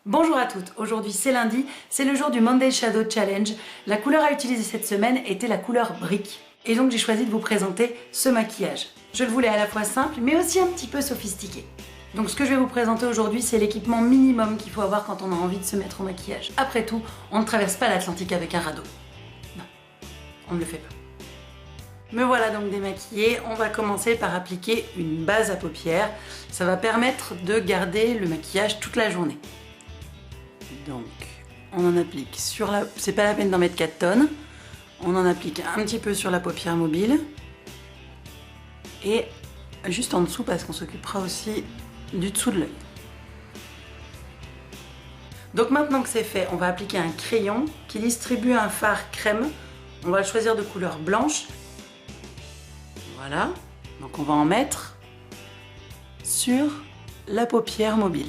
Bonjour à toutes, aujourd'hui c'est lundi, c'est le jour du Monday Shadow Challenge. La couleur à utiliser cette semaine était la couleur brique. Et donc j'ai choisi de vous présenter ce maquillage. Je le voulais à la fois simple mais aussi un petit peu sophistiqué. Donc ce que je vais vous présenter aujourd'hui, c'est l'équipement minimum qu'il faut avoir quand on a envie de se mettre au maquillage. Après tout, on ne traverse pas l'Atlantique avec un radeau. Non, on ne le fait pas. Me voilà donc démaquillée, on va commencer par appliquer une base à paupières. Ça va permettre de garder le maquillage toute la journée. Donc, on en applique sur la... C'est pas la peine d'en mettre 4 tonnes. On en applique un petit peu sur la paupière mobile. Et juste en dessous, parce qu'on s'occupera aussi du dessous de l'œil. Donc maintenant que c'est fait, on va appliquer un crayon qui distribue un fard crème. On va le choisir de couleur blanche. Voilà. Donc on va en mettre sur la paupière mobile.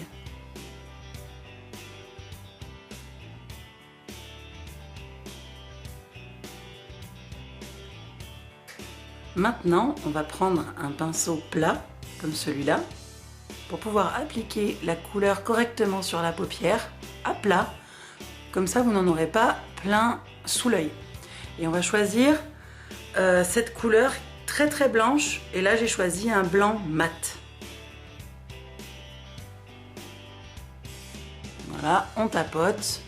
Maintenant, on va prendre un pinceau plat, comme celui-là, pour pouvoir appliquer la couleur correctement sur la paupière, à plat. Comme ça, vous n'en aurez pas plein sous l'œil. Et on va choisir cette couleur très très blanche. Et là, j'ai choisi un blanc mat. Voilà, on tapote.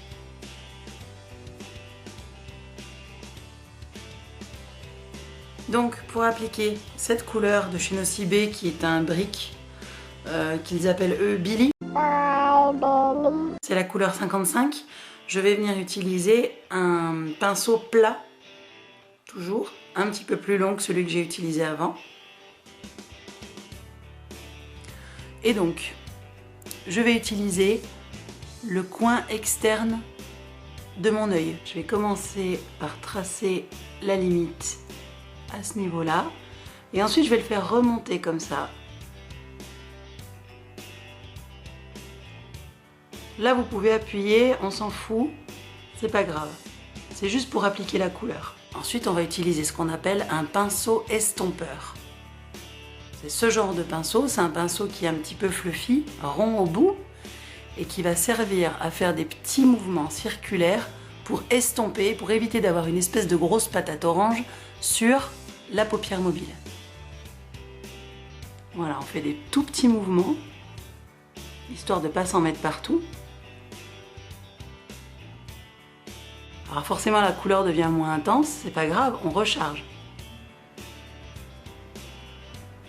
Donc pour appliquer cette couleur de chez Nocibé qui est un brick qu'ils appellent eux Billy, c'est la couleur 55, je vais venir utiliser un pinceau plat, toujours, un petit peu plus long que celui que j'ai utilisé avant. Et donc, je vais utiliser le coin externe de mon œil. Je vais commencer par tracer la limite à ce niveau-là, et ensuite je vais le faire remonter comme ça. Là vous pouvez appuyer, on s'en fout, c'est pas grave, c'est juste pour appliquer la couleur. Ensuite on va utiliser ce qu'on appelle un pinceau estompeur. C'est ce genre de pinceau, c'est un pinceau qui est un petit peu fluffy, rond au bout, et qui va servir à faire des petits mouvements circulaires pour estomper, pour éviter d'avoir une espèce de grosse patate orange sur la paupière mobile. Voilà, on fait des tout petits mouvements, histoire de ne pas s'en mettre partout. Alors forcément la couleur devient moins intense, c'est pas grave, on recharge.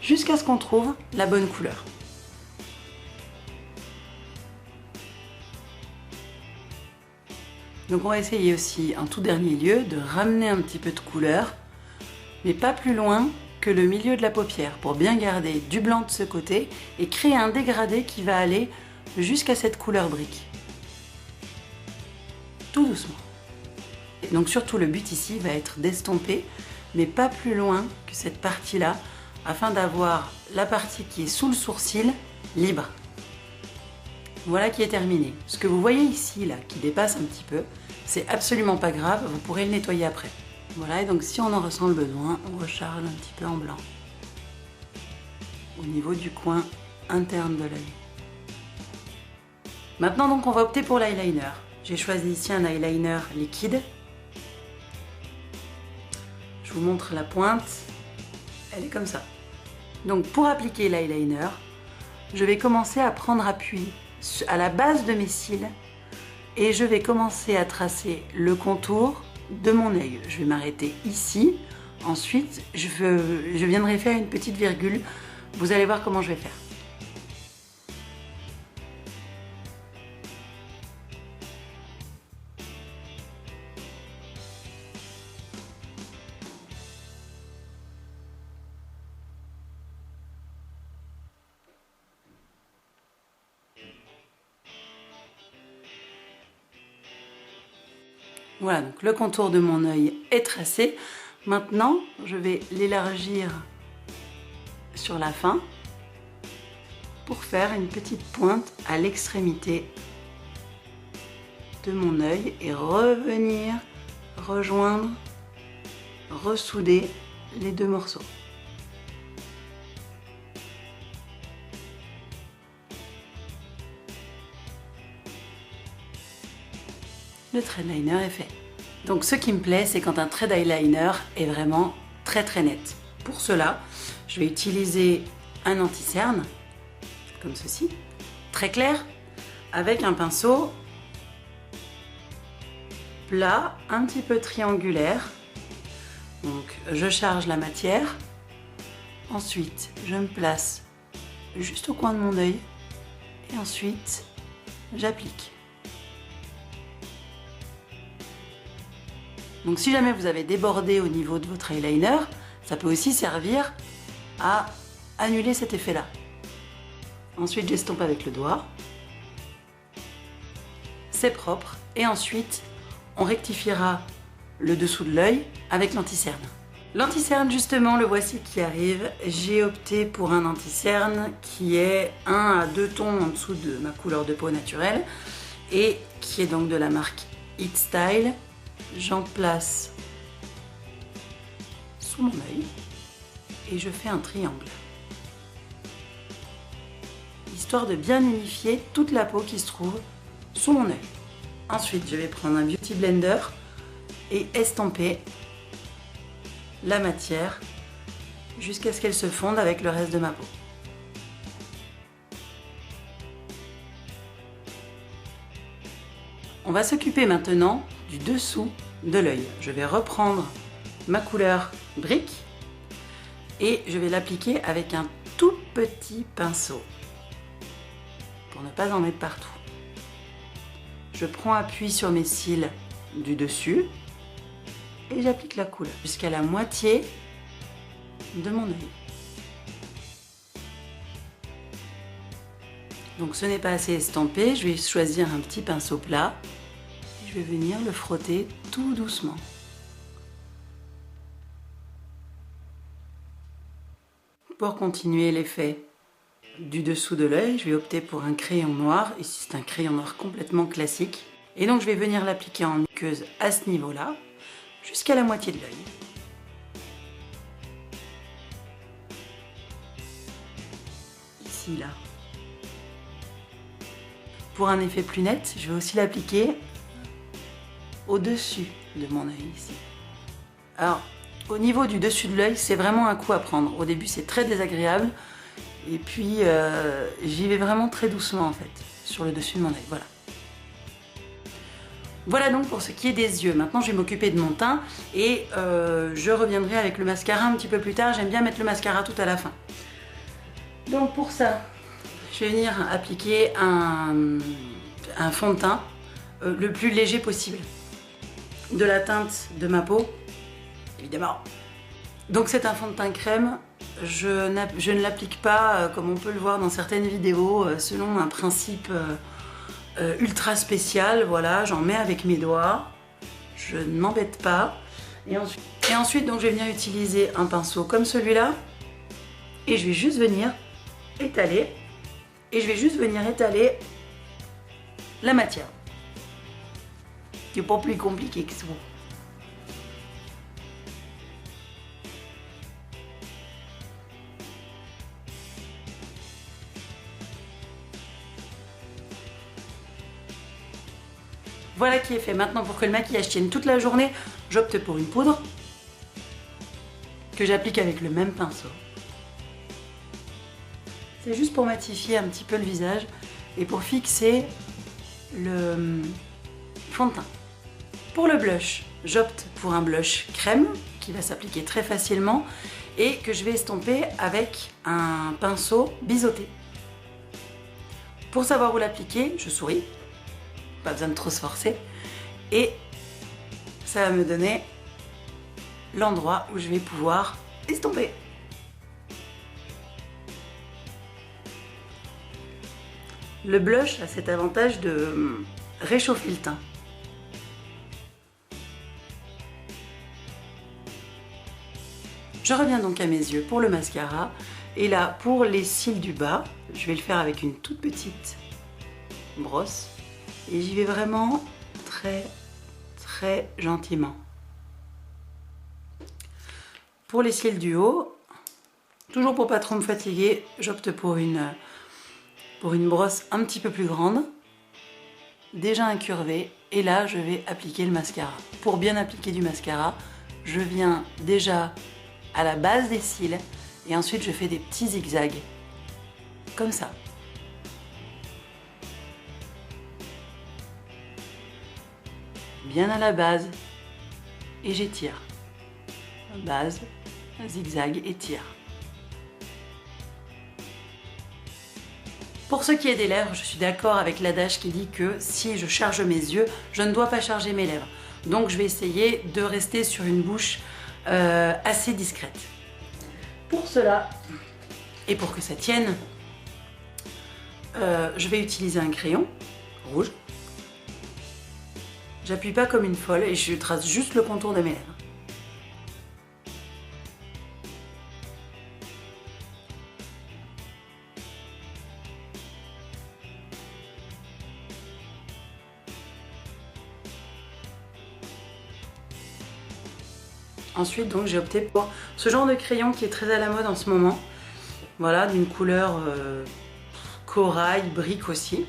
Jusqu'à ce qu'on trouve la bonne couleur. Donc on va essayer aussi, en tout dernier lieu, de ramener un petit peu de couleur, mais pas plus loin que le milieu de la paupière, pour bien garder du blanc de ce côté et créer un dégradé qui va aller jusqu'à cette couleur brique. Tout doucement. Et donc surtout le but ici va être d'estomper, mais pas plus loin que cette partie-là, afin d'avoir la partie qui est sous le sourcil libre. Voilà qui est terminé. Ce que vous voyez ici, là, qui dépasse un petit peu, c'est absolument pas grave, vous pourrez le nettoyer après. Voilà, et donc si on en ressent le besoin, on recharge un petit peu en blanc au niveau du coin interne de l'œil. Maintenant donc on va opter pour l'eyeliner. J'ai choisi ici un eyeliner liquide. Je vous montre la pointe, elle est comme ça. Donc pour appliquer l'eyeliner, je vais commencer à prendre appui à la base de mes cils et je vais commencer à tracer le contour de mon œil. Je vais m'arrêter ici. Ensuite, je viendrai faire une petite virgule. Vous allez voir comment je vais faire. Voilà, donc le contour de mon œil est tracé. Maintenant, je vais l'élargir sur la fin pour faire une petite pointe à l'extrémité de mon œil et revenir rejoindre, ressouder les deux morceaux. le thread liner est fait. Donc ce qui me plaît, c'est quand un thread eyeliner est vraiment très net. Pour cela, je vais utiliser un anti-cerne, comme ceci, très clair, avec un pinceau plat, un petit peu triangulaire. Donc je charge la matière, ensuite je me place juste au coin de mon œil et ensuite j'applique. Donc si jamais vous avez débordé au niveau de votre eyeliner, ça peut aussi servir à annuler cet effet-là. Ensuite j'estompe avec le doigt, c'est propre, et ensuite on rectifiera le dessous de l'œil avec l'anti-cerne. L'anti-cerne, justement, le voici qui arrive. J'ai opté pour un anti-cerne qui est 1 à 2 tons en dessous de ma couleur de peau naturelle et qui est donc de la marque It Style. J'en place sous mon œil et je fais un triangle, histoire de bien unifier toute la peau qui se trouve sous mon œil. Ensuite, je vais prendre un Beauty Blender et estomper la matière jusqu'à ce qu'elle se fonde avec le reste de ma peau. On va s'occuper maintenant du dessous de l'œil. Je vais reprendre ma couleur brique et je vais l'appliquer avec un tout petit pinceau pour ne pas en mettre partout. Je prends appui sur mes cils du dessus et j'applique la couleur jusqu'à la moitié de mon œil. Donc ce n'est pas assez estampé, je vais choisir un petit pinceau plat et je vais venir le frotter tout doucement. Pour continuer l'effet du dessous de l'œil, je vais opter pour un crayon noir. Ici c'est un crayon noir complètement classique. Et donc je vais venir l'appliquer en muqueuse à ce niveau-là, jusqu'à la moitié de l'œil. Ici, là. Pour un effet plus net, je vais aussi l'appliquer au-dessus de mon œil ici. Alors, au niveau du dessus de l'œil, c'est vraiment un coup à prendre. Au début, c'est très désagréable. Et puis, j'y vais vraiment très doucement, en fait, sur le dessus de mon œil. Voilà. Voilà donc pour ce qui est des yeux. Maintenant, je vais m'occuper de mon teint et je reviendrai avec le mascara un petit peu plus tard. J'aime bien mettre le mascara tout à la fin. Donc pour ça, je vais venir appliquer un fond de teint le plus léger possible de la teinte de ma peau, évidemment. Donc c'est un fond de teint crème. Je ne l'applique pas comme on peut le voir dans certaines vidéos selon un principe ultra spécial. Voilà, j'en mets avec mes doigts, je ne m'embête pas. Et ensuite donc, je vais venir utiliser un pinceau comme celui-là et je vais juste venir étaler la matière. C'est pas plus compliqué que ça. Voilà qui est fait. Maintenant, pour que le maquillage tienne toute la journée, j'opte pour une poudre que j'applique avec le même pinceau. C'est juste pour matifier un petit peu le visage et pour fixer le fond de teint. Pour le blush, j'opte pour un blush crème qui va s'appliquer très facilement et que je vais estomper avec un pinceau biseauté. Pour savoir où l'appliquer, je souris. Pas besoin de trop se forcer et ça va me donner l'endroit où je vais pouvoir estomper. Le blush a cet avantage de réchauffer le teint. Je reviens donc à mes yeux pour le mascara et là pour les cils du bas, je vais le faire avec une toute petite brosse. Et j'y vais vraiment très gentiment. Pour les cils du haut, toujours pour pas trop me fatiguer, j'opte pour une brosse un petit peu plus grande. déjà incurvé et là je vais appliquer le mascara. Pour bien appliquer du mascara, je viens déjà à la base des cils et ensuite je fais des petits zigzags comme ça. Bien à la base et j'étire. Base, zigzag et tire. Pour ce qui est des lèvres, je suis d'accord avec l'adage qui dit que si je charge mes yeux, je ne dois pas charger mes lèvres. Donc je vais essayer de rester sur une bouche assez discrète. Pour cela, et pour que ça tienne, je vais utiliser un crayon rouge. J'appuie pas comme une folle et je trace juste le contour de mes lèvres. Ensuite, donc, j'ai opté pour ce genre de crayon qui est très à la mode en ce moment. Voilà, d'une couleur corail, brique aussi.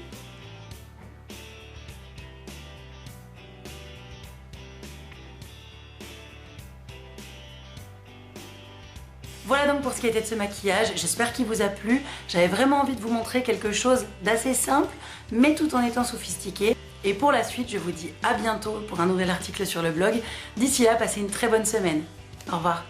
Voilà donc pour ce qui était de ce maquillage, j'espère qu'il vous a plu. J'avais vraiment envie de vous montrer quelque chose d'assez simple, mais tout en étant sophistiqué. Et pour la suite, je vous dis à bientôt pour un nouvel article sur le blog. D'ici là, passez une très bonne semaine. Au revoir.